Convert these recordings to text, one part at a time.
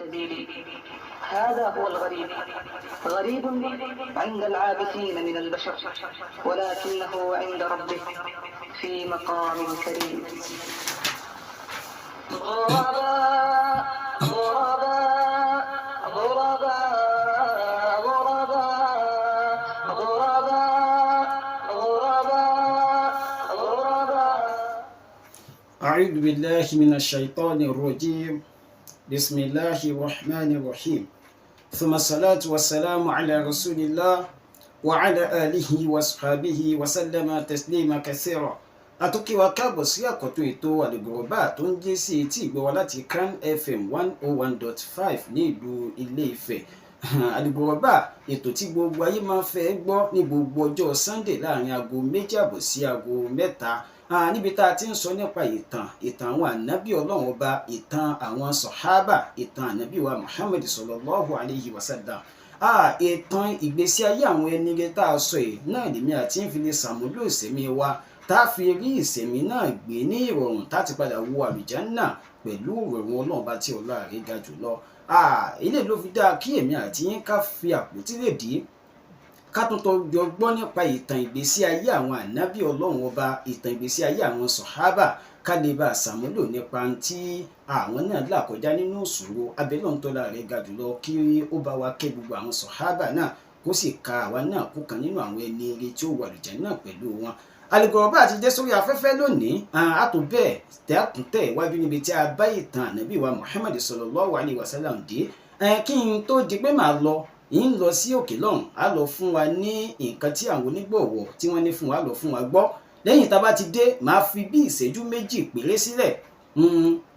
سبيلي. هذا هو الغريب، غريب عند العابثين من البشر، ولكنه عند ربه في مقام كريم. غرباء غرباء غرباء غرباء غرباء غرباء غرباء. أعوذ بالله من الشيطان الرجيم. بسم الله الرحمن الرحيم. ثم الصلاة والسلام على رسول الله وعلى آله وصحبه وسلم تسليما كثيرا. Àtúnkí wa káàbọ̀ sí àkọ́tún ètò Al-Ghuraba tó ń jẹ́ sí etí ìgbọ́ wa láti CAN FM 101.5 ní ìlú Ilé-Ifẹ̀. Al-Ghuraba ètò tí gbogbo ayé máa ń fẹ́ gbọ́ ní gbogbo ọjọ́ Sunday láàrin aago 2:30 sí aago 3. Níbi tá a ti ń sọ nípa ìtàn àwọn ànábì Ọlọ́run ọba, ìtàn àwọn Sohaba, ìtàn ànábì wa Muhammad sallallahu alayhi wa sallam. Ìtàn ìgbésí ayé àwọn ẹni rere tá a sọ yìí náà lèmi àti ń fi lè ṣàmúlò ìṣẹ̀mí wa tá a fi rí ìṣẹ̀mí náà gbé ní ìrọ̀rùn tá a ti padà wo àlùjánnà pẹ̀lú ìrọ̀rùn Ọlọ́run bá tí ọlá rẹ̀ ga jùlọ. Ilé ló fi dáa kí èmi àti yín ká fi àpótí lè dí ká tó jọ gbọ́ nípa ìtàn ìgbésí ayé àwọn ànábì Ọlọ́run ọba, ìtàn ìgbésí ayé àwọn Sohaba, ká lè bá a ṣàmúlò nípa tí àwọn náà là kọjá nínú ìṣòro. Abẹ́lẹ́ ohun tó la rẹ̀ ga jùlọ kí ó bá wa kẹ́ gbogbo àwọn Sohaba náà kó sì ka àwa náà kó kan nínú àwọn ẹni eré tí ó wà àlùjánnà pẹ̀lú wọn. Al-Ghuraba àti dé sórí afẹ́fẹ́ lónìí. Àtò bẹ́ẹ̀ tẹ́kùntẹ́ iwájú níbi tí a bá ìtàn ànábì wa Muhammad sallallahu alayhi wa sallam dé. Kí n tó di pé màá lọ yìí ń lọ sí òkè lọ́hùn, á lọ fún wa ní nǹkan tí àwọn onígbọ̀wọ́ tí wọ́n ní fún wa lọ fún wa gbọ́. Lẹ́yìn tá a bá ti dé, màá fi bí ìṣẹ́jú 2 péré sílẹ̀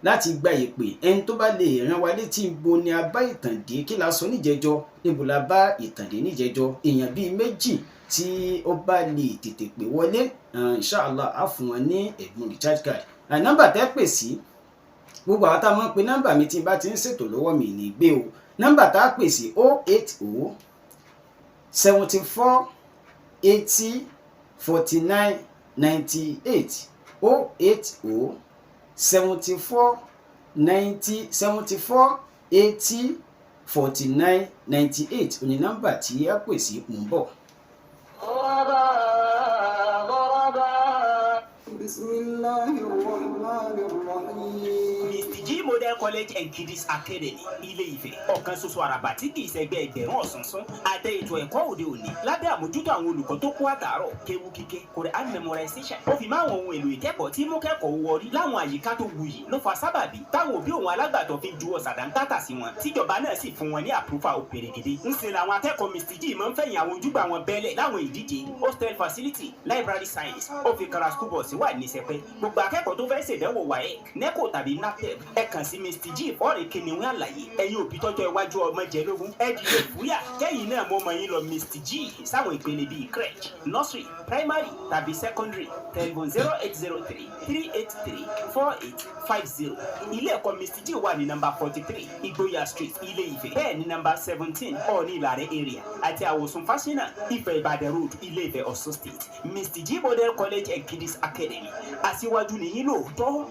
láti gba ìpè ẹni tó bá lè rán wa létí ibo ni a bá ìtàn dé, kí la sọ níjẹjọ, níbo la bá ìtàn dé níjẹjọ. Èèyàn bíi 2 tí ó bá lè tètè pè wọlé, inshallah á fún wọn ní ẹ̀bùn recharge card. Nọ́mbà tẹ́ pè sí, gbogbo àwọn tá a mọ̀ pé nọ́mbà mi tí n bá ti ń ṣètò lọ́wọ́ mi ní gbé o. Nọ́mbà tá a pè sí 080 74 80 49 98 080 74 90 74 80 49 98 òní nọ́mbà tí a pè sí mò ń bọ̀. Model College and Kiddies Academy Ilé-Ifẹ̀, ọ̀kan ṣoṣo àràbà tí kì í ṣẹgbẹ́ ẹgbẹ̀rún ọ̀sánsán àtẹ ètò ẹ̀kọ́ òde òní lábẹ́ àmójútó àwọn olùkọ́ tó kó àtàárọ̀ kéwu kíké Quran memorization ó fi máa wọn ohun èlò ìkẹ́kọ̀ọ́ tí mú kẹ́kọ̀ọ́ wọrí láwọn àyíká tó wuyì ló fa sábàbí táwọn òbí òun alágbàtọ́ fi juwọ́ sàdánkátà sí wọn tíjọba náà sì fún wọn ní àpúfà òpèrègèdè. ń ṣe làwọn akẹ́kọ̀ọ́ Mr. G máa ń fẹ̀yìn àwọn ojúgbà wọn bẹ́lẹ̀ láwọn ìdíje hostel facility library science ó fi kara school bus wà ní sẹpẹ́. gbogbo akẹ́kọ̀ọ́ tó fẹ́ ṣèdánwò WAEC NECO tàbí NAPTEP ẹ kàn sí Mr. G ọ̀rẹ́ kìnìún àlàyé ẹ̀yin òbí tọ́jọ́ iwájú ọmọ jẹ lógún ẹ dìde fúyà kẹ́yìn náà mọ́ ọmọ yín lọ Mr. G sáwọn ìpele bíi crèche nursery primary tàbí secondary telephone 0803 383 4850. ilé ẹ̀kọ́ Mr. G wà ní nọ́mbà 43 Igboya street Ilé-Ifẹ̀, bẹ́ẹ̀ ní nọ́mbà 17 Ọ̀ọ̀ni Ìlàrẹ̀ area àti Àwòsùn Fáṣínà Ifẹ̀ Ìbàdàn road Ilé-Ifẹ̀ Ọ̀ṣun state. Mr. G Model College and Kiddies Academy aṣíwájú nìyí lóòótọ́.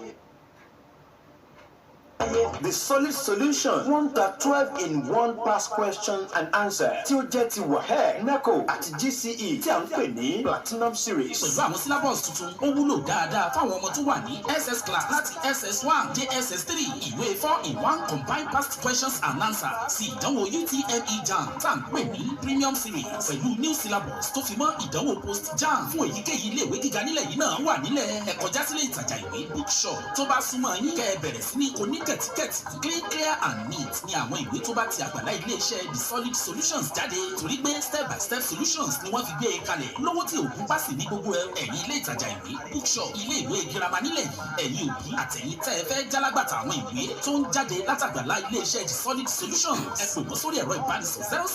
The solid solution, 1-12 in 1 past questions and answer tí ó jẹ́ ti WAEC, NECO àti GCE tí a ń pè ní Platinum Series. Pẹ̀lú àwọn syllabus tuntun, ó wúlò dáadáa fáwọn ọmọ tó wà ní SS class láti SS1 dé SS3. Ìwé 4-in-1 combined past questions and answer sí ìdánwò UTME JAMB tá à ń pè ní Premium Series pẹ̀lú new syllabus tó fi mọ́ ìdánwò post JAMB fún èyíkéyìí iléèwé gíga nílẹ̀ yìí náà wà nílẹ̀. Ẹ kọjá sílé ìtajà ìwé bookshop tó bá súnmọ́ yín kẹ́ ẹ bẹ̀rẹ̀ sí ní oníkẹ̀tíkẹ̀tì clear and neat ni àwọn ìwé tó bá ti àgbàlá iléeṣẹ́ The Solid Solutions jáde torí pé step by step solutions ni wọ́n fi gbé e kalẹ̀ lówó tí òògùn bá sì ní gbogbo ẹ̀yin ilé ìtajà ìwé bookshop ilé ìwé girama nílẹ̀ yìí ẹ̀yin òbí àtẹ̀yin tẹ́ ẹ fẹ́ jálágbàtà àwọn ìwé tó ń jáde látàgbàlá iléeṣẹ́ The Solid Solutions ẹ pè wọ́n sórí ẹ̀rọ ìbánisọ̀rọ̀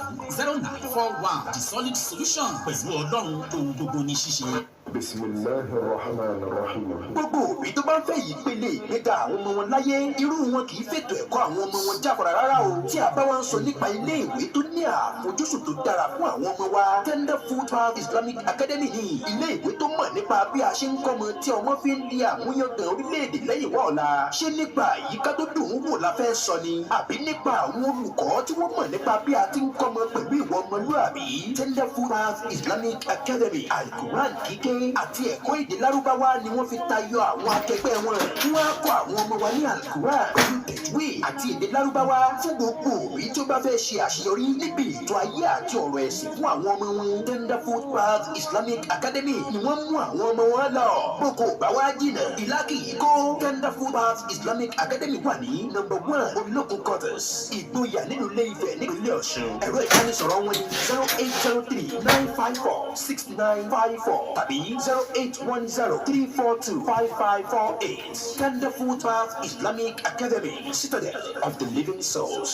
07037470941 The Solid Solutions pẹ̀lú Ọlọ́run ohun gbogbo ní ṣíṣe. Bismillahirrahmanirrahim. Gbogbo òbí tó bá ń fẹ́ yìí pélé ìgbéga àwọn ọmọ wọn láyé irú wọn kì í fètò ẹ̀kọ́ àwọn ọmọ wọn jáfara rárá o. Tí a bá wá ń sọ nípa ilé ìwé tó ní àfojúsùn tó dára fún àwọn ọmọ wa, Tender Food Path Islamic Academy ní ilé ìwé tó mọ̀ nípa bí a ṣe ń kọ́mọ tí ọmọ fi ń di àmúyangàn orílẹ̀-èdè lẹ́yìn wá ọ̀la. Ṣé nípa àyíká tó dùn ún wò la fẹ́ sọ ni? Àbí nípa àwọn olùkọ́ tí wọ́n mọ̀ nípa bí a ti ń kọ́mọ pẹ̀lú ìwọ ọmọlúàbí? Tender Food Path Islamic Academy, Al-Quran kíké àti ẹ̀kọ́ èdè Lárúbáwá ni wọ́n fi tayọ àwọn akẹgbẹ́ wọn. Wọ́n á kọ́ àwọn ọmọ wa ní Al-Quran pẹ̀lú tẹ̀júwì àti èdè Lárúbáwá fún gbogbo òbí tó bá fẹ́ ṣe àṣeyọrí níbi ètò ayé àti ọ̀rọ̀ ẹ̀sìn fún àwọn ọmọ wọn. Tender Food Path Islamic Academy ni wọ́n mú àwọn ọmọ wọn lọ. Boko bá wá jìnnà ìlà kì í kó. Tender Food Path Islamic Academy wà ní No. 1 Olókun Quarters, Ìgboyà nínú Ilé-Ifẹ̀ nípínlẹ̀ Ọ̀ṣun. Ẹ̀rọ ìbánisọ̀rọ̀ wọn ni 0803-954-6954 tàbí 0810-342-5548. Tender Food Path Islamic Academy, Citadel of the Living Souls.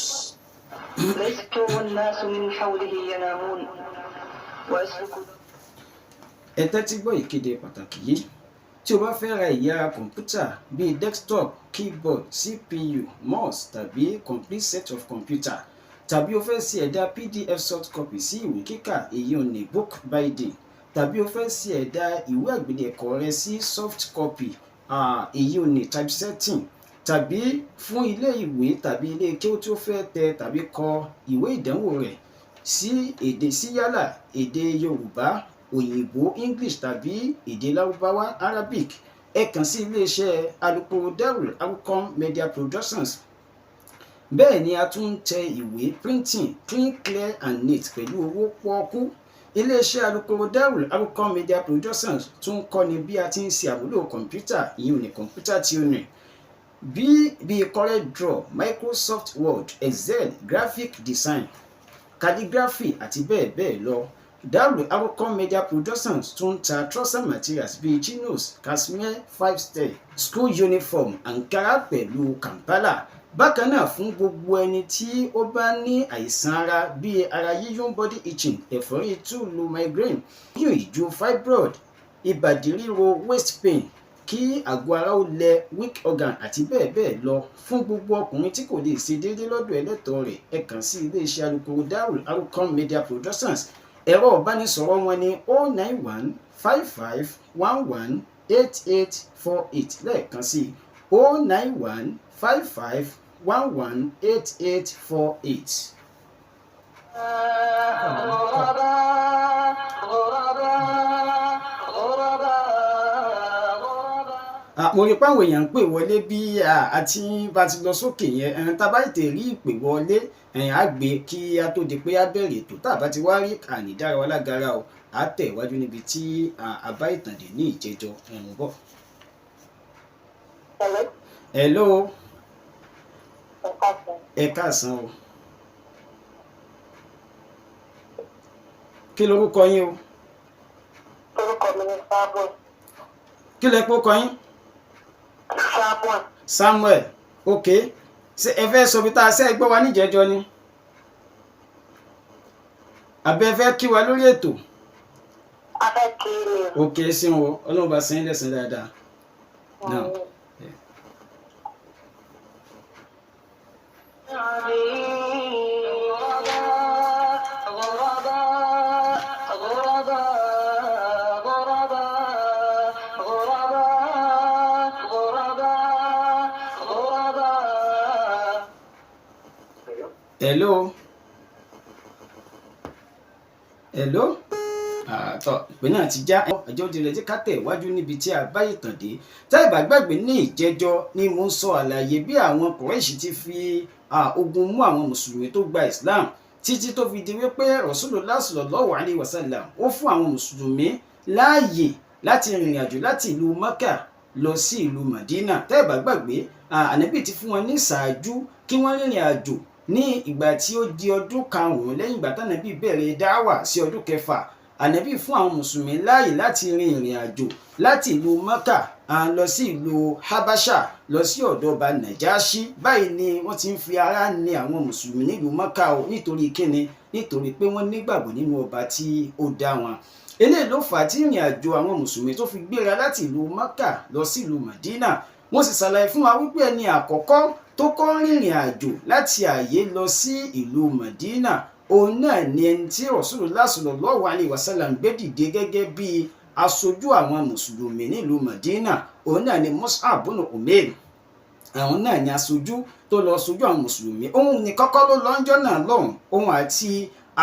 لست والناس من حوله ينامون وأسلك. Ẹ tẹ́tí gbọ́ ìkéde pàtàkì yìí. Tí o bá fẹ́ ra ìyára kọ̀ǹpútà bíi desktop, keyboard, CPU, mouse tàbí complete set of computer, tàbí o fẹ́ ṣe ẹ̀dá PDF soft copy sí ìwé kíkà èyí ò ní book binding, tàbí o fẹ́ ṣe ẹ̀dá ìwé àgbélẹ̀kọ rẹ sí soft copy èyí ò ní typesetting, tàbí fún ilé ìwé tàbí ilé kéwú tí ó fẹ́ tẹ tàbí kọ ìwé ìdánwò rẹ̀ sí yálà èdè Yorùbá, òyìnbó English tàbí èdè Lárúbáwá Arabic, ẹ kàn sí iléeṣẹ́ UL-ARQM Media Productions. Bẹ́ẹ̀ ni a tún ń tẹ ìwé printing clean, clear and neat pẹ̀lú owó pọ́ọ́kú. Iléeṣẹ́ UL-ARQM Media Productions tún kọ́ni bí a ti ń ṣe àmúlò kọ̀ǹpútà ìyẹn ní kọ̀ǹpútà tí ó rìn bíi CorelDRAW, Microsoft Word, Excel, graphic design, calligraphy àti bẹ́ẹ̀ bẹ́ẹ̀ lọ. UL-ARQM Media Productions tún ta trouser materials bíi chinos, cashmere, 5-step, school uniform, ankara pẹ̀lú kampala. Bákan náà fún gbogbo ẹni tí ó bá ní àìsàn ara bíi ara yíyún, body itching, ẹ̀fọ́rí túùlù, migraine, yíyún ìju, fibroid, ìbàdí ríro, waist pain, kí àgọ́ ara ó lẹ, weak organ àti bẹ́ẹ̀ bẹ́ẹ̀ lọ. Fún gbogbo ọkùnrin tí kò lè ṣe déédéé lọ́dọ̀ ẹlẹ́tọ̀ọ́ rẹ̀, ẹ kàn sí iléeṣẹ́ UL-ARQM Media Productions. Ẹ̀rọ ìbánisọ̀rọ̀ wọn ni 091-5511-8848 lẹ́ẹ̀kan sí 091-5511-8848. Mo rí páwọn èèyàn ń pè wọlé bí àti bá ti lọ sókè yẹn tá a bá tètè rí ìpè wọlé á gbé kí a tó di pé á bẹ̀rẹ̀ ètò tá a bá ti wá rí ànídára wa lágara o á tẹ̀ iwájú níbi tí a bá ìtàn dé ní ìjẹjọ ẹ̀rùn bọ̀. Hello. Ẹ káàsán o. Kí lorúkọ yín o? Orúkọ mi ni Samuel. Kí lẹ pé ó kọ yín? Samuel. Ok. Ṣé ẹ fẹ́ sọ bí tá a ṣe gbọ́ wa níjẹjọ ni? Àbẹ́ ẹ fẹ́ kí wa lórí ètò? Abẹ́ kiri. Ok, ṣeun o. Ọlọ́run bá sẹ́yìn lẹ́sìn dáadáa. Now. Hello. Hello. Tọ́ ìpè náà ti já àjọ òdìrẹ̀ tí ká tẹ̀ wájú níbi tí a bá ìtàn dé. Tá ìbá gbàgbé ní ìjẹjọ ni mo ń sọ àlàyé bí àwọn Kùráìṣì ti fi ogun mú àwọn mùsùlùmí tó gba Islam títí tó fi di wípé Rasulullah sallallahu alaihi wasallam ó fún àwọn mùsùlùmí láàyè láti rìnrìn àjò láti ìlú Mẹ́kà lọ sí ìlú Medinah. Tá ìbá gbàgbé Ànábì ti fún wọn ní ìṣáájú kí wọ́n rìnrìn àjò ní ìgbà tí ó di ọdún karùn-ún lẹ́yìn ìgbà tánàbí bẹ̀rẹ̀ dáwà sí ọdún kẹfà. Ànábì fún àwọn mùsùlùmí láàyè láti rin ìrìn àjò láti ìlú Mẹ́kà lọ sí ìlú Habasha lọ sí ọ̀dọ̀ ọba Najashi. Báyìí ni wọ́n ti ń fi ara ní àwọn mùsùlùmí nílùú Mẹ́kà o nítorí kíni nítorí pé wọ́n nígbàgbọ́ nínú ọba tí ó dá wọn. eléyìí ló fà á tí ìrìn àjò àwọn mùsùlùmí tó fi gbéra láti ìlú Mẹ́kà lọ sí ìlú Medina. Wọ́n sì ṣàlàyé fún wa wípé ẹni àkọ́kọ́ tó kọ́ rìnrìn àjò láti ààyè lọ sí ìlú Medina òun náà ni ẹni tí Rasulullah sallallahu alaihi wasallam gbé dìde gẹ́gẹ́ bí aṣojú àwọn mùsùlùmí nílùú Medina. Òun náà ni Mus'ab bin Umair. Àwọn náà ni aṣojú tó lọ ṣojú àwọn mùsùlùmí. Òun ní kọ́kọ́ ló lọ́njọ́ náà lọ́hùn, òun àti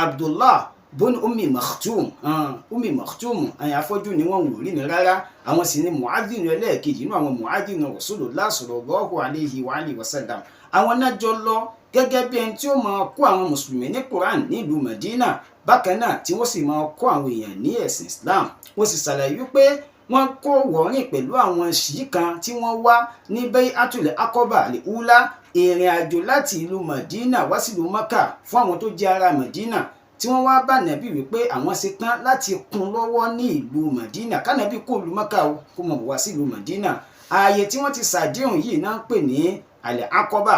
Abdullah bun Ummi Maktum àyàn afọ́jú ni wọ́n wò rí ni rárá. Àwọn sì ni mu'adhdhin ẹlẹ́ẹ̀kejì inú àwọn mu'adhdhin Rasulullah sallallahu alaihi wasallam. Àwọn náà jọ lọ gẹ́gẹ́ bí ẹni tí ó máa kọ́ àwọn mùsùlùmí ní Quran nílùú Medina, bákan náà tí wọ́n sì máa kọ́ àwọn èèyàn ní ẹ̀sìn Islam. Wọ́n sì ṣàlàyé wípé wọ́n kó wọ̀rìn pẹ̀lú àwọn ṣìí kan tí wọ́n wá ní Bay'atul Aqaba al-Ula, ìrìn àjò láti ìlú Medina wá sí ìlú Mẹ́kà fún àwọn tó jẹ́ ará Medina, tí wọ́n wá bá nàbí wípé àwọn ṣe tán láti kún lọ́wọ́ ní ìlú Medina kánàbí kó ìlú Mẹ́kà kó mọ̀ wá sí ìlú Medina. Ààyè tí wọ́n ti ṣàdéhùn yìí náà ń pè ní al-Aqaba.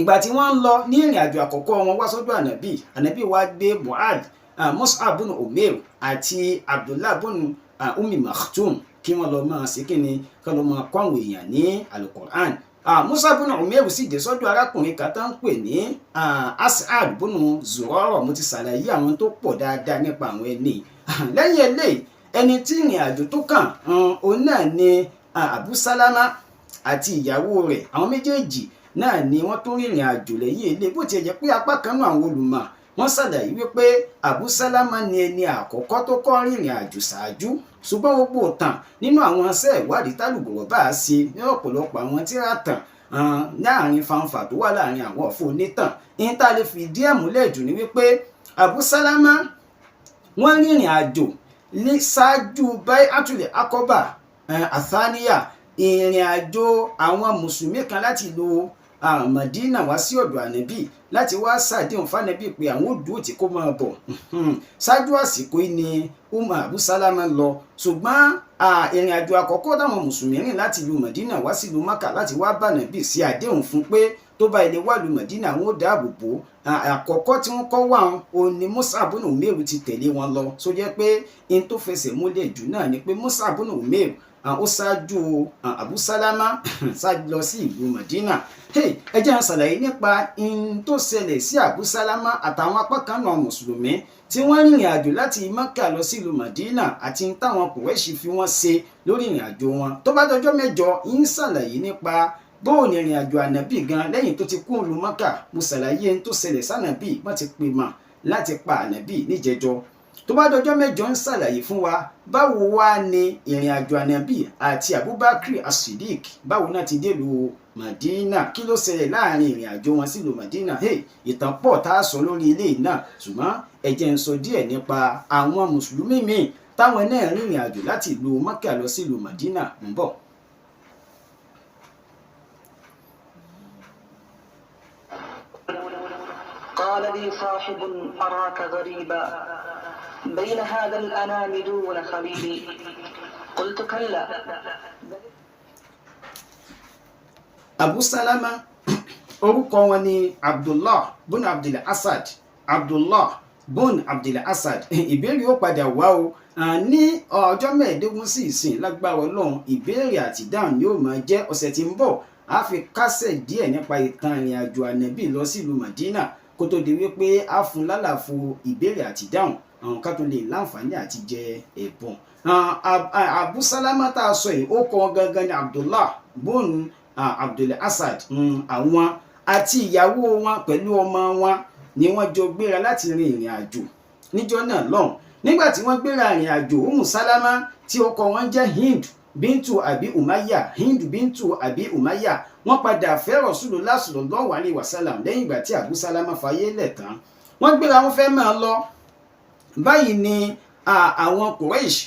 Ìgbà tí wọ́n ń lọ ní ìrìn àjò àkọ́kọ́ wọn wá sọ́dọ̀ ànábì wá gbé Mus'ab bin Umair àti Abdullah bin Ummi Maktum kí wọ́n lọ máa ṣe kíni kí wọ́n lọ máa kọ́ àwọn èèyàn ní al-Qur'an. Mus'ab bin Umair sì dé sọ́dọ̀ arákùnrin kan tó ń pè ní As'ad bin Zurara. Mo ti ṣàlàyé àwọn tó pọ̀ dáadáa nípa àwọn ẹni. Lẹ́yìn eléyìí ẹni tí ìrìn àjò tó kàn òun náà ni Abu Salama àti ìyàwó rẹ̀. Àwọn méjèèjì náà ni wọ́n tó rìnrìn àjò lẹ́yìn ilé, bó tiẹ̀ jẹ́ pé apá kan náà àwọn olùmọ̀ wọ́n ṣàlàyé wípé Abu Salama ni ẹni àkọ́kọ́ tó kọ́ rìnrìn àjò ṣáájú. Ṣùgbọ́n gbogbo ìtàn nínú àwọn iṣẹ́ ìwádìí tálùbọ̀rọ̀ bá a ṣe ní ọ̀pọ̀lọpọ̀ àwọn tírà tàn láàrin fanfà tó wà láàrin àwọn ọ̀fọ̀ onítàn, ìyẹn tá a lè fi díẹ̀ múlẹ̀ jù ní wípé Abu Salama wọ́n rìnrìn àjò ní ṣáájú Bay'atul Aqaba àtháníyà, ìrìn àjò àwọn mùsùlùmí kan láti lo Medina wá sí ọ̀dọ̀ ànábì láti wá ṣàdéhùn fánàbì pé àwọn òdúró tí kò máa bọ̀. Ṣáájú àsìkò yìí ni Abu Salama lọ, ṣùgbọ́n ìrìn àjò àkọ́kọ́ táwọn mùsùlùmí rìn láti lu Medina wá sí ìlú Mẹ́kà láti wá bá ànábì sí àdéhùn fún pé tó bá ilé wà lu Medina wọn ó dáàbò bò. Àkọ́kọ́ tí wọ́n kọ́ wà òun ni Mus'ab bin Umair ti tẹ̀lé wọn lọ, tó jẹ́ pé in tó fẹsẹ̀ múlẹ̀ jù náà ni pé Mus'ab bin Umair ó ṣáájú Abu Salama ṣáájú lọ sí ìlú Medina. Ẹ jẹ́ n ṣàlàyé nípa in tó ṣẹlẹ̀ sí Abu Salama àtàwọn apá kan náà mùsùlùmí tí wọ́n rìnrìn àjò láti Mẹ́kà lọ sí ìlú Medina àti táwọn Kùrẹ́ṣì fi wọ́n ṣe lórí ìrìn àjò wọn. Tó bá dọjọ́ mẹ́jọ ń ṣàlàyé nípa bóun ìrìn àjò ànábì gan lẹ́yìn tó ti kú ìlú Mẹ́kà. Mo ṣàlàyé ń tó ṣẹlẹ̀ sànábì wọ́n ti pè mà láti pa ànábì níjẹjọ. Tó bá dọjọ́ mẹ́jọ ń ṣàlàyé fún wa báwo wá ni ìrìn àjò ànábì àti Abubakar as-Siddiq báwo náà ti dé ìlú Medina, kí ló ṣẹlẹ̀ láàrin ìrìn àjò wọn sí ìlú Medina. Ìtàn pọ̀ tá a sọ lórí ilé náà, ṣùgbọ́n ẹ jẹ́ n sọ díẹ̀ nípa àwọn mùsùlùmí míì táwọn náà rìnrìn àjò láti ìlú Mẹ́kà lọ sí ìlú Medina. ń bọ̀. قال لي صاحب أراك غريبا بين هذا الأنام دون خليلي قلت كلا. Abu Salama orúkọ wọn ni Abdullah bin Abdul Asad. Ìbéèrè ó padà wá o ní ọjọ́ mẹ́ẹ̀ẹ́dógún sí ìsìn lágbára Ọlọ́run. Ìbéèrè àti ìdáhùn ni ó máa jẹ́ ọ̀sẹ̀ tí ń bọ̀. A fi kásẹ̀ díẹ̀ nípa ìtàn ìrìn àjò ànábì lọ sí ìlú Medina kó tó di wípé a fún lálàfo ìbéèrè àti ìdáhùn àwọn ká tó lè láǹfààní àti jẹ ẹ̀bùn. Abu Salama tá a sọ yìí ó kọ gangan ní Abdullah bin Abdul Asad. Àwọn àti ìyàwó wọn pẹ̀lú ọmọ wọn ni wọ́n jọ gbéra láti rin ìrìn àjò níjọ́ náà lọ́hùn. Nígbà tí wọ́n gbéra ìrìn àjò, Salama tí ọkọ wọn jẹ́ Hind bintu Abi Umayya wọ́n padà fẹ́ Rasulullah sallallahu alaihi wasallam lẹ́yìn ìgbà tí Abu Salama fayé lẹ̀ tán. Wọ́n gbéra wọn fẹ́ máa lọ. Báyìí ni àwọn Quraysh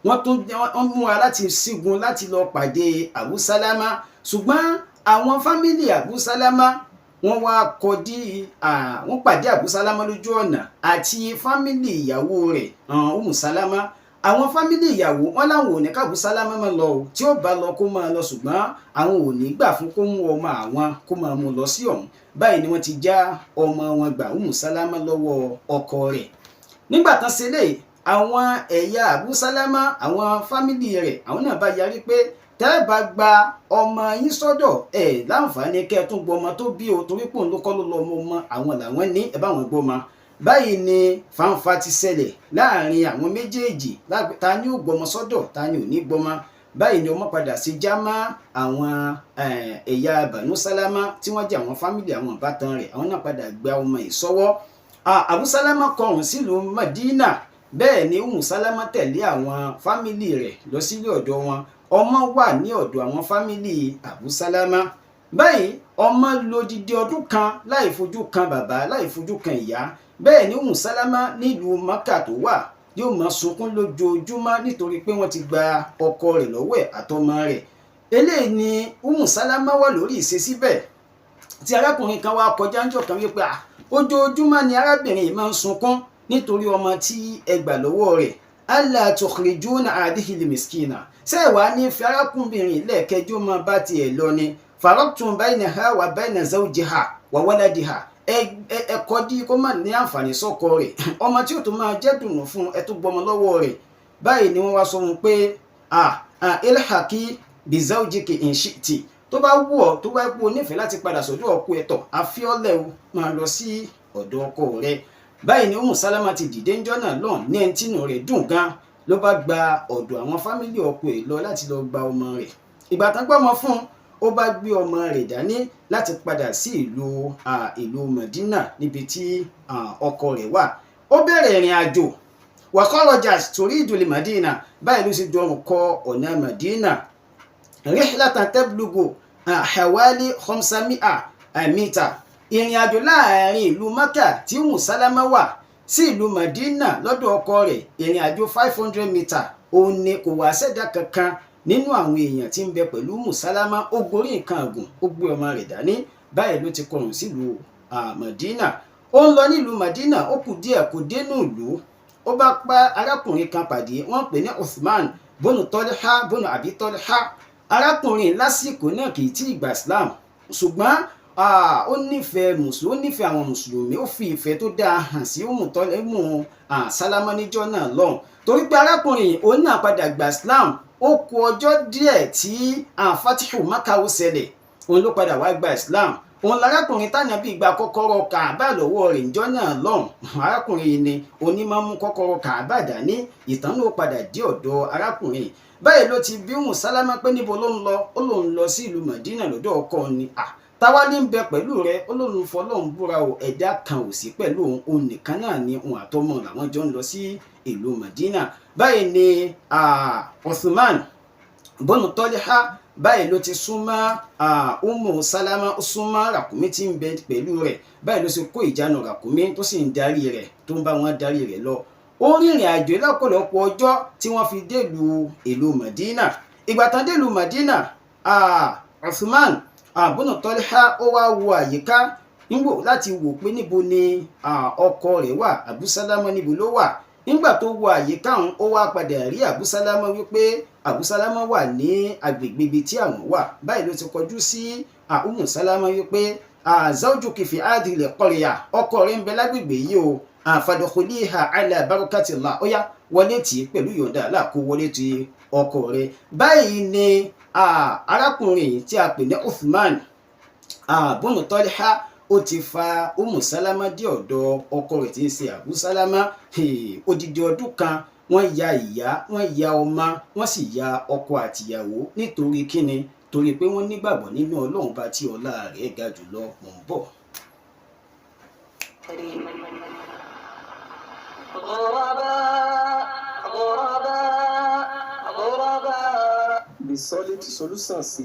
wọ́n múra láti sígun láti lọ pàdé Abu Salama, ṣùgbọ́n àwọn fámílì Abu Salama wọ́n wá wọ́n pàdé Abu Salama lójú ọ̀nà àti fámílì ìyàwó rẹ̀ Salama. Àwọn fámílì ìyàwó wọn láwọn ò ní kábù Salama máa lọ tí ó bá lọ kó máa lọ, ṣùgbọ́n àwọn ò ní gbà fún kó mú ọmọ àwọn kó máa mú lọ sí ọ̀hún. Báyìí ni wọ́n ti já ọmọ wọn gbà Salama lọ́wọ́ ọkọ rẹ̀. Nígbà tán ṣe lè àwọn ẹ̀yà Abu Salama àwọn fámìlì rẹ̀ àwọn náà bá yarí pé tẹ́ ẹ bá gba ọmọ yín sọ́dọ̀ ẹ̀ láǹfààní kẹ́ ẹ tún gbọ́ ọmọ tó bí o torí pòun ló kọ́ ló lọ ọmọ àwọn làwọn ní ẹ bá wọn gbọ́ ọmọ. Báyìí ni fanfa ti ṣẹlẹ̀ láàrin àwọn méjèèjì ta ni ó gbọ́mọ sọ́dọ̀ ta ni ò ní gbọ́mọ. Báyìí ni ọmọ padà sí jámá àwọn ẹ̀yà Banu Salama tí wọ́n jẹ́ àwọn fámìlì àwọn ìbátan rẹ̀ àwọn náà padà gba ọmọ ìsọwọ́. Abu Salama kọrùn sílùú Medinah bẹ́ẹ̀ ni Salama tẹ̀lé àwọn fámìlì rẹ̀ lọ sílé ọ̀dọ̀ wọn. Ọmọ wà ní ọ̀dọ̀ àwọn fámìlì Abu Salama. Báyìí ọmọ lò dídí ọdún kan láì fojú kan bàbá láì fojú kan ìyá. Bẹ́ẹ̀ ni Salama nílùú Maka tó wà yóò máa sunkún lójoojúmọ́ nítorí pé wọ́n ti gba ọkọ rẹ̀ lọ́wọ́ ẹ̀ àtọmọ rẹ̀. Eléyìí ni Salama wà lórí ìṣesí bẹ́ẹ̀ tí arákùnrin kan wá kọjá ńjọ́ kan wípé ojoojúmọ́ ni arábìnrin yìí máa ń sunkún nítorí ọmọ tí ẹ gbà lọ́wọ́ rẹ̀. alla tukhrijuna hadhihi miskina ṣé ẹ wá ní fi arákùnrin lẹ́ẹ̀kẹjọ́ máa bá tiẹ̀ lọ ni faraqtum bainaha wa baina zawjiha wa waladiha ẹ kọjú kó má ní àǹfààní sọ́kọ rẹ̀ ọmọ tí ó tó máa jẹ́ dùnú fún ẹ tó gbọmọ lọ́wọ́ rẹ̀. Báyìí ni wọ́n wá sọ wọn pé ilhaqi bizawjiki in shi'ti tó bá wù ọ́ tó bá wù ọ́ nífẹ̀ẹ́ láti padà sọ́dọ̀ ọkọ ẹ̀tọ́ àfiọ́lẹ̀ o máa lọ sí ọ̀dọ̀ ọkọ rẹ̀. Báyìí ni Salama ti dìde ńjọ́ náà lọ́n ní ẹni tínú rẹ̀ dùn gan ló bá gba ọ̀dọ̀ àwọn fámìlì ọkọ ẹ̀ lọ láti lọ gba ọmọ rẹ̀. Ìgbà tán gbọ́mọ fún ó bá gbé ọmọ rẹ̀ dání láti padà sí ìlú Medinah níbi tí ọkọ rẹ̀ wà. Ó bẹ̀rẹ̀ ìrìn àjò wa kharajat turidu li Medinah báyìí ló sì dọ̀rùn kọ ọ̀nà Medinah rihlatan tablugu hawali 500 mita. Ìrìn àjò láàrin ìlú Maka tí Salama wà sí ìlú Medinah lọ́dọ̀ ọkọ rẹ̀ ìrìn àjò 500 mita òun ni kò wá ṣẹ̀dá kankan nínú àwọn èèyàn tí ń bẹ pẹ̀lú Salama ó gorí nǹkan àgùn ó gbé ọmọ rẹ̀ dání. Báyìí ló ti kọrùn sílùú Medinah. Ó ń lọ nílùú Medinah ó kù díẹ̀ kò dénú ìlú ó bá pa arákùnrin kan pàdé wọ́n pè ní Uthman bónú Talha bónú Abi Talha. Arákùnrin lásìkò náà kì í tí ì gba Islam ṣùgbọ́n ó nífẹ̀ẹ́ àwọn mùsùlùmí ó fi ìfẹ́ tó dáa hàn sí Salama níjọ́ náà lọ́hùn torí pé arákùnrin òun náà padà gba Islam ó kù ọjọ́ díẹ̀ tí Fatihu Maka ó ṣẹlẹ̀ òun ló padà wá gba Islam. Òun lárákùnrin tánàbí gba kọ́kọ́rọ́ Kaaba lọ́wọ́ rẹ̀ níjọ́ náà lọ́hùn. Arákùnrin yìí ni onímọ̀ mú kọ́kọ́rọ́ Kaaba dání ìtàn ló padà dé ọ̀dọ̀ arákùnrin. Báyìí ló ti bí Salama pé níbo ló ń lọ ó lóun lọ sí ìlú Medina lọ́dọ̀ ọkọ ni táwa ní ń bẹ pẹ̀lú rẹ̀ ó lóun fọlọ́run búra o ẹ̀dá kan ò sí pẹ̀lú òun nìkan náà ni òun àtọmọ làwọn jọ ń lọ sí ìlú Medina. Báyìí ni Uthman bọ́nù Talha báyìí ló ti súnmọ́ Salama ó súnmọ́ ràkúnmí tí ń bẹ pẹ̀lú rẹ̀. Báyìí ló sì kó ìjánu ràkúnmí tó sì ń darí rẹ̀ tó ń bá wọn darí rẹ̀ lọ. Ó rìnrìn àjò lọ́pọ̀lọpọ̀ ọjọ́ tí wọ́n fi délùú ìlú Medina. Ìgbà tán délùú Medina Uthman bọ́nù Talha ó wá wo àyíká nígbò láti wò pé níbo ni ọkọ rẹ̀ wà Abu Salama níbo ló wà. Nígbà tó wo àyíká òun ó wá padà rí Abu Salama wípé Abu Salama wà ní agbègbè ibi tí àwọn wà. Báyìí ló ti kọjú sí Salama wípé zawjuki fi hadhihi al-qarya ọkọ rẹ̀ ń bẹ lágbègbè yìí o fadkhuliha ala barakatillah ó yá wọlé tì í pẹ̀lú yọ̀ǹda Allah kó wọlé tì ọkọ rẹ̀. Báyìí ni arákùnrin tí a pè ní Uthman bọ́nù Talha ó ti fa Salama dé ọ̀dọ̀ ọkọ rẹ̀ tí ń ṣe Abu Salama. Odidi ọdún kan wọ́n ya ìyá wọ́n ya ọmọ wọ́n sì ya ọkọ àtìyàwó nítorí kíni torí pé wọ́n nígbàgbọ́ nínú Ọlọ́run bá tí ọlá rẹ̀ ga jùlọ mọ̀ ń bọ̀. The solid solutions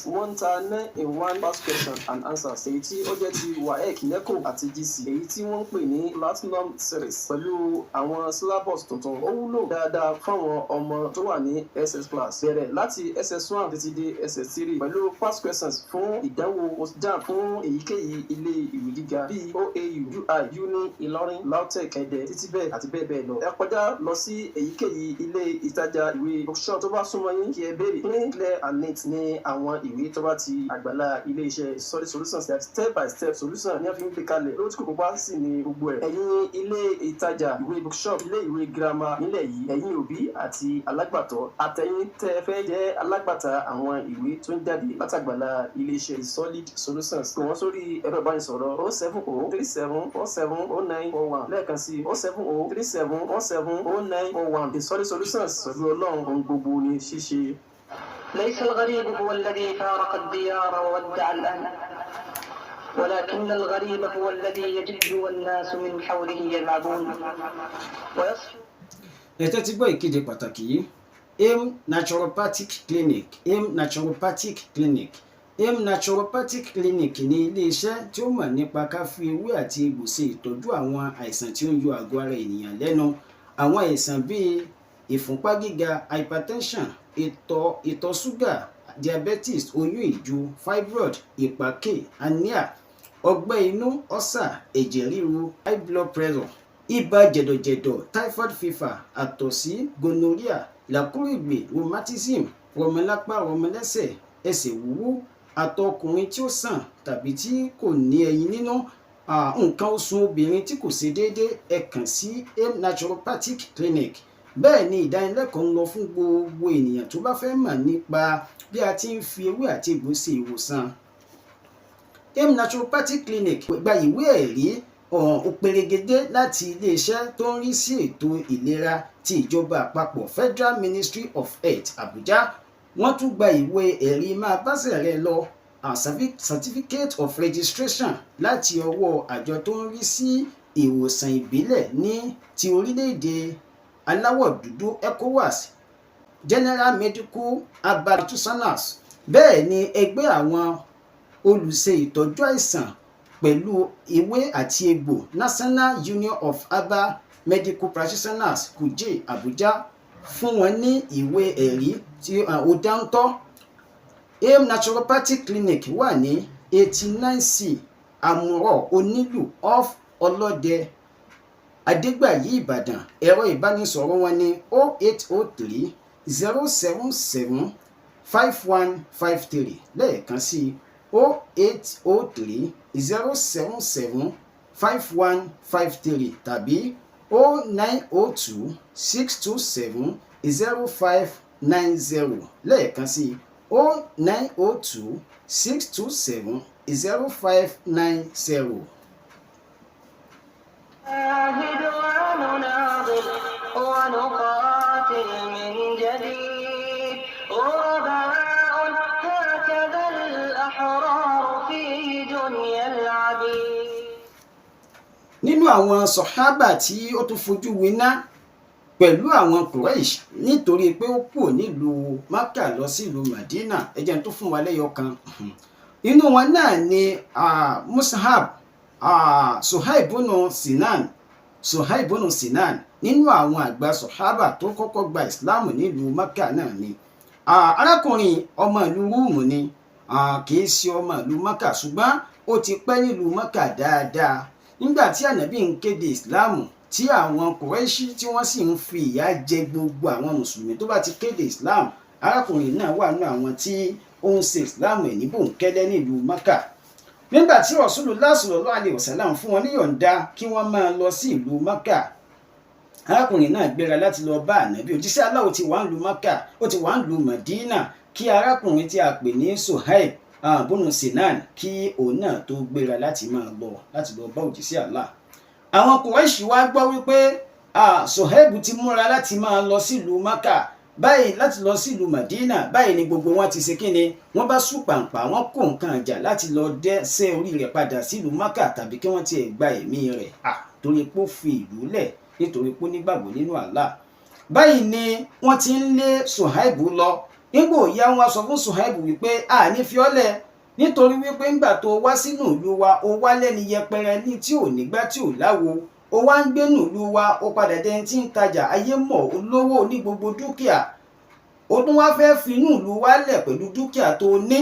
wọ́n ta ní in one past question and answers èyí tí ó jẹ́ ti WAEC NECO àti GC èyí tí wọ́n ń pè ní platinum series pẹ̀lú àwọn syllabus tuntun ó wúlò dáadáa fáwọn ọmọ tó wà ní SS class bẹ̀rẹ̀ láti SS1 títí dé SS3 pẹ̀lú past questions fún ìdánwò JAMB fún èyíkéyìí ilé ìwé gíga bíi OAU UI UNI Ìlọrin LAUTECH Ẹdẹ títí bẹ́ẹ̀ àti bẹ́ẹ̀ bẹ́ẹ̀ lọ. Ẹ kọjá lọ sí èyíkéyìí ilé ìtajà ìwé bookshop tó bá súnmọ́ yín kí ẹ béèrè clean clear and neat ní àwọn ìwé tó bá ti àgbàlá ilé-iṣẹ́ solid solutions step by step solution ní a fi ń gbé kalẹ̀ lórí tí kò kópa sí ní gbogbo ẹ̀. ẹ̀yin ilé ìtajà ìwé bookshop ilé ìwé girama nílẹ̀ yìí ẹ̀yin òbí àti alágbàtọ́ àtẹ̀yin tẹ́ fẹ́ jẹ́ alágbàtà àwọn ìwé tó ń jáde látàgbàlá ilé-iṣẹ́ solid solutions pè wọ́n sórí ẹ̀rọ ìbánisọ̀rọ̀ 07037170941 lẹ́ẹ̀kan sí 07037170941 the solid solutions pẹ̀lú ọlọ́run ohun gbogbo ní ṣíṣe. ليس الغريب هو الذي فارق الديار وودع الأهل ولكن الغريب هو الذي يجد والناس من حوله يلعبون ويصفو. Ètò ti gbọ́ ìkéde pàtàkì yìí. AIM Naturopathic Clinic, AIM Naturopathic Clinic, AIM Naturopathic Clinic ní ilé-iṣẹ́ tí ó mọ̀ nípa ká fi ewé àti egbò ṣe ìtọ́jú àwọn àìsàn tí ó ń yọ àgọ́ ara ènìyàn lẹ́nu. Àwọn àìsàn bíi ìfúnpá gíga, hypertension, ìtọ̀ ṣúgà, diabetes, oyún ìju, fibroid, ìpàkè, anemia, ọgbẹ́ inú, ọ́sà, ẹ̀jẹ̀ ríru, high blood pressure, ibà jẹ̀dọ̀jẹ̀dọ̀, typhoid fever, àtọ̀sí, gonorrhea, làkúrègbè, rheumatism, rọmọlápá rọmọlẹ́sẹ̀, ẹsẹ̀ wúwú, àtọkùnrin tí ó sàn tàbí tí kò ní ẹyin nínú, nǹkan oṣù obìnrin tí kò ṣe déédéé, ẹ kàn sí AIM Naturopathic Clinic. Bẹ́ẹ̀ ni ìdánilẹ́kọ̀ọ́ ń lọ fún gbogbo ènìyàn tó bá fẹ́ mọ̀ nípa bí a ti ń fi ewé àti egbò ṣe ìwòsàn. AIM Naturopathic Clinic gba ìwé ẹ̀rí òpèrègédé láti iléeṣẹ́ tó ń rí sí ètò ìlera ti ìjọba àpapọ̀ Federal Ministry of Health Abuja. Wọ́n tún gba ìwé ẹ̀rí máa báṣẹ̀ rẹ lọ Certificate of Registration láti ọwọ́ àjọ tó ń rí sí ìwòsàn ìbílẹ̀ ní ti orílẹ̀-èdè aláwọ̀ dúdú ECOWAS, General Medical Herbal Practitioners. Bẹ́ẹ̀ ni ẹgbẹ́ àwọn olùṣe ìtọ́jú àìsàn pẹ̀lú ewé àti egbò National Union of Herbal Medical Practitioners Kuje Abuja fún wọn ní ìwé ẹ̀rí tí ó dáńtọ́. AIM Naturopathic Clinic wà ní 89C Amuro Onílù off Ọlọ́dẹ Adégbàyí Ìbàdàn. Ẹ̀rọ ìbánisọ̀rọ̀ wọn ní 0803 077 5153 lẹ́ẹ̀kan sí 0803 077 5153 tàbí 0902 627 0590 lẹ́ẹ̀kan sí 0902 627 0590. نجاهد ونناضل ونقاتل من جديد غرباء هكذا الأحرار في دنيا العبيد. Nínú àwọn Sohaba tí ó tún fojú winá pẹ̀lú àwọn Quraysh nítorí pé ó kúrò nílùú Mákà lọ sílùú Medinah, ẹ jẹ́ n tó fún wa lẹ́yọ kan. Inú wọn náà ni Mus'ab, Suhaib ibn Sinan nínú àwọn àgbà Sohaba tó kọ́kọ́ gba ìsìláàmù nílùú Mákà náà ni. Arákùnrin ọmọ ìlú Rúùmù ni, kìí ṣe ọmọ ìlú Mákà, ṣùgbọ́n ó ti pẹ́ nílùú Mákà dáadáa. Nígbà tí ànábì ń kéde ìsìláàmù tí àwọn Kùrẹ́ṣì tí wọ́n sì ń fi ìyà jẹ gbogbo àwọn mùsùlùmí tó bá ti kéde ìsìláàmù, arákùnrin náà wà nínú àwọn tí ó ń ṣe ìsìláàmù ẹ̀ ní bòńkẹ́lẹ́ nílùú Mákà. Nígbà tí Rasulullah sallallahu alaihi wasallam fún wọn níyọ̀ǹda kí wọ́n máa lọ sí ìlú Mákà, arákùnrin náà gbéra láti lọ bá ànábì. Òjíṣẹ́ Allah ti wà ń lu Mákà, ó ti wà ń lu Medina kí arákùnrin tí a pè ní Suhaib ibn Sinan kí òun náà tó gbéra láti lọ bá òjíṣẹ́ Allah. Àwọn Kùrẹ́ṣì wá gbọ́ wípé Suhaib ti múra láti máa lọ sílùú Mákà báyìí, láti lọ sílùú Medina. Báyìí ni gbogbo wọn ti ṣe kíni, wọ́n bá súpàǹpà, wọ́n kó nǹkan ìjà láti lọ dẹ́sẹ̀ orí rẹ̀ padà sílùú Mákà tàbí kí wọ́n tiẹ̀ gba ẹ̀mí rẹ̀ torí pé ó fi ìlú lẹ̀ nítorí pé ó nígbàgbọ́ nínú Allah. Báyìí ni wọ́n ti ń lé Suhaib lọ. Nígbò ìyá wọn sọ fún Suhaib wípé ní fi ọ́ lẹ̀ nítorí wípé ńgbà tó wá sínú ìlú wa ó wá lẹ́ni yẹpẹrẹ ní tí ò nígbà tí ò láwo, ó wá ń gbénú ìlú wa ó padà dẹni tí ń tajà ayé mọ̀ olówó ní gbogbo dúkìá, ó tún wá fẹ́ fi inú ìlú wa lẹ̀ pẹ̀lú dúkìá tó ní,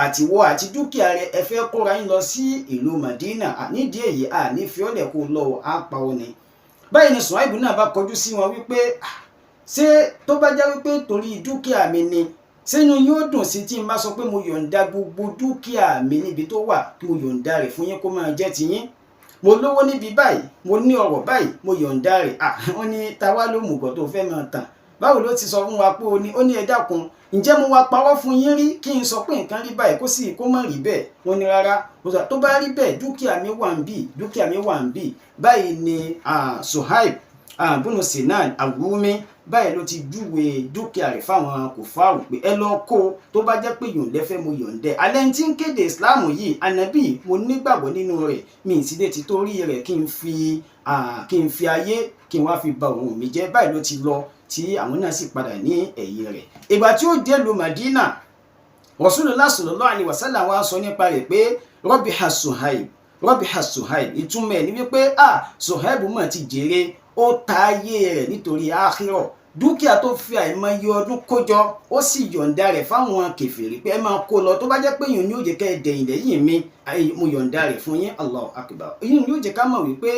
àtiwọ́ àti dúkìá rẹ̀ ẹ fẹ́ kóra yín lọ sí ìlú Medina. Nídìí èyí ní fi ọ́ lẹ̀ kó lọ pa ọ́ ni. Báyìí ni Suhaib náà bá kọjú sí wọn wípé ṣé tó bá jẹ́ wípé torí dúkìá mi ni sínú yóò dùn sí tí n bá sọ pé mo yọ̀ǹda gbogbo dúkìá mi níbi tó wà kí mo yọ̀ǹda rẹ̀ fún yín kó máa jẹ́ tiyín mo lówó níbi báyìí mo ní ọrọ̀ báyìí mo yọ̀ǹda rẹ̀ wọ́n ní táwa ló mú gọ̀ tó fẹ́ máa tàn báwo ló ti sọ fún wa pé ó ní ẹ dákun ǹjẹ́ mo wá parọ́ fún yín rí kí n sọ pé nǹkan rí báyìí kó má rí bẹ́ẹ̀ wọ́n ní rárá tó bá rí bẹ́ẹ̀ dúkìá mi wà ń bì báyìí ni Sohaba bùnú Sinan Al-Rumi báyìí ló ti júwe dúkìá rẹ̀ fáwọn kòfáàrù pé ẹ lọ kó tó bá jẹ́ pé yòǹdẹ́fẹ́ mo yọ̀ǹdẹ́ alẹ́ tí ń kéde ìsìláàmù yìí ànábì mo nígbàgbọ́ nínú rẹ̀ mi ì sì lè ti torí rẹ̀ kí n fi ayé kí n wá fi ba òun mi jẹ́ báyìí ló ti lọ tí àwọn náà sì padà ní ẹ̀yìn rẹ̀ ìgbà tí ó dé lu Medinah Rasulullah sallallahu alaihi wasallam wa sọ nípa rẹ̀ pé rabiha Sohaba ìtumọ̀ ẹ̀ ní wípé Sohaba mọ̀ ti jèrè ó ta ayé rẹ̀ nítorí àkhírà dúkìá tó fi àìmọye ọdún kójọ ó sì yọ̀ǹda rẹ̀ fáwọn kèfèrí pé ẹ máa kó lọ tó bá jẹ́ pé yìí ni ó jẹ́ kẹ́ ẹ dẹ̀yìn lẹ́yìn mi mo yọ̀ǹda rẹ̀ fún yín Allahu Akbar yìí ni ó jẹ́ ká mọ̀ wípé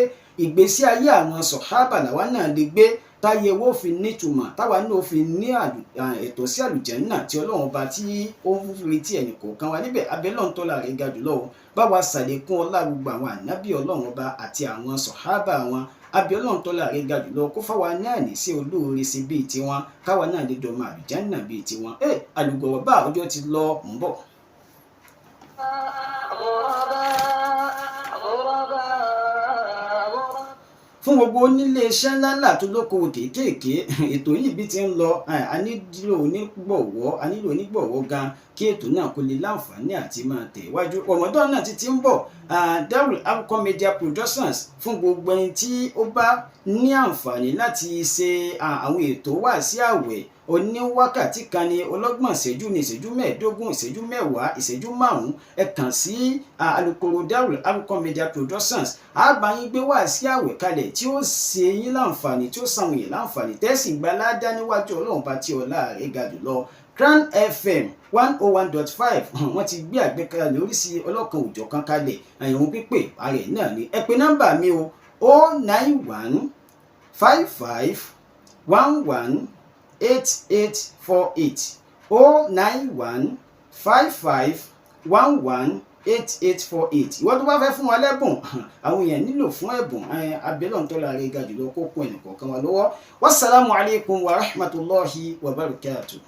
ìgbésí ayé àwọn Sohaba làwa náà lè gbé táyé wo fi nítumọ̀ táwa náà fi ní ẹ̀tọ́ sí àlùjánnà tí Ọlọ́run ọba tí ó ń retí ẹnì kọ̀ọ̀kan wa níbẹ̀ abẹ́lọ́run tó láre ga jùlọ báwa ṣàlékún ọlá gbogbo àwọn ànábì Ọlọ́run ọba àti àwọn Sohaba wọn abẹ́lọ́run tó láre ga jùlọ kó fáwa náà ní sí olóore sí bíi tiwọn káwa náà lè dọ̀mọ àlùjánnà bíi tiwọn àlùgọ̀rọ̀ bá ọjọ́ ti lọ ń bọ̀. fún gbogbo onílé iṣẹ́ ńláńlá tó lókòwò kéékèèké ètò yìí bí ti ń lọ a nílò onígbọ̀wọ́ gan kí ètò náà kó lè láǹfààní àti máa tẹ̀ wájú Ramadan náà ti ń bọ̀ UL-ARQM Media Productions fún gbogbo ẹni tí ó bá ní àǹfààní láti ṣe àwọn ètò wá sí àwẹ̀ oní wákàtí kan ní ọlọ́gbọ̀n ìṣẹ́jú ní ìṣẹ́jú mẹ́ẹ̀ẹ́dógún ìṣẹ́jú mẹ́wàá ìṣẹ́jú márùn-ún ẹ kàn sí alukoro UL-ARQM Media Productions àbáyín gbé wá sí àwẹ̀ kalẹ̀ tí ó ṣe yín láǹfààní tí ó sàwọn èèyàn láǹfààní tẹ́sí gbaládá níwájú Ọlọ́run bá tí ọlá rẹ̀ ga jùlọ Crown FM 101.5 wọ́n ti gbé àgbékalẹ̀ oríṣi ọlọ́kan òjọ̀kan kalẹ̀ àyẹ̀wò pípé ààrẹ náà ni ẹ pè nọ́mbà mi o 091 55 11 8848 091 55 11 8848 ìwọ́n tó bá fẹ́ fún wa lẹ́bùn àwọn èèyàn nílò fún ẹ̀bùn abẹ́lọ́n tó láre ga jùlọ kó kún ẹnìkọ̀ọ̀kan wa lọ́wọ́ wassalamu alaikum wa rahmatullahi wa barakatuh.